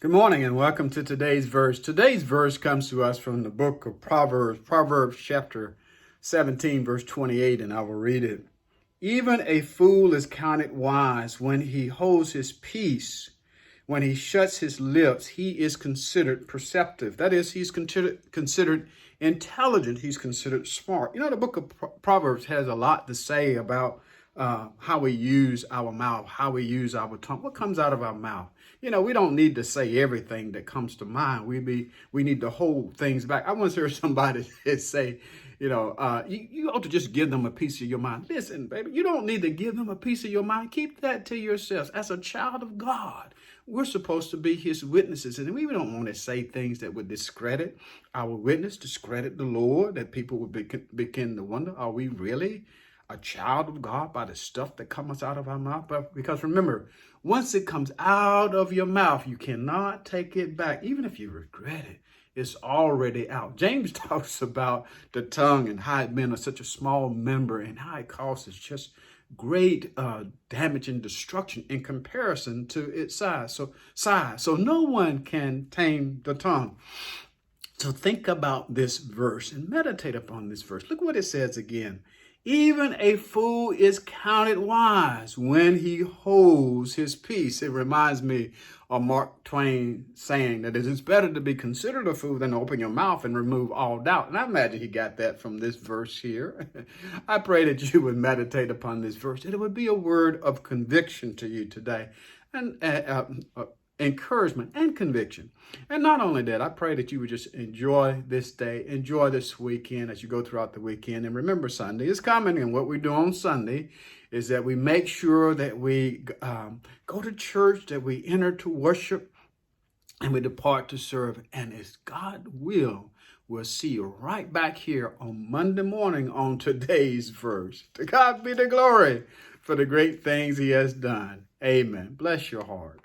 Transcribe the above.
Good morning and welcome to today's verse. Today's verse comes to us from the book of Proverbs chapter 17, verse 28, and I will read it. Even a fool is counted wise when he holds his peace. When he shuts his lips, he is considered perceptive. That is, he's considered intelligent. He's considered smart. You know, the book of Proverbs has a lot to say about how we use our mouth, how we use our tongue, what comes out of our mouth. You know, we don't need to say everything that comes to mind. We need to hold things back. I once heard somebody say, you ought to just give them a piece of your mind. Listen, baby, you don't need to give them a piece of your mind. Keep that to yourselves. As a child of God, we're supposed to be his witnesses. And we don't want to say things that would discredit our witness, discredit the Lord, that people would begin to wonder, are we really a child of God by the stuff that comes out of our mouth? But because remember, once it comes out of your mouth, you cannot take it back. Even if you regret it, it's already out. James talks about the tongue and how it been such a small member and how it causes just great damage and destruction in comparison to its size. So no one can tame the tongue. So think about this verse and meditate upon this verse. Look what it says again. Even a fool is counted wise when he holds his peace. It reminds me of Mark Twain saying that it is better to be considered a fool than to open your mouth and remove all doubt. And I imagine he got that from this verse here. I pray that you would meditate upon this verse, and it would be a word of conviction to you today. And encouragement and conviction. And not only that, I pray that you would just enjoy this day, enjoy this weekend as you go throughout the weekend. And remember, Sunday is coming, and what we do on Sunday is that we make sure that we go to church, that we enter to worship, and we depart to serve. And as God will, we'll see you right back here on Monday morning on today's verse. To God be the glory for the great things he has done. Amen. Bless your heart.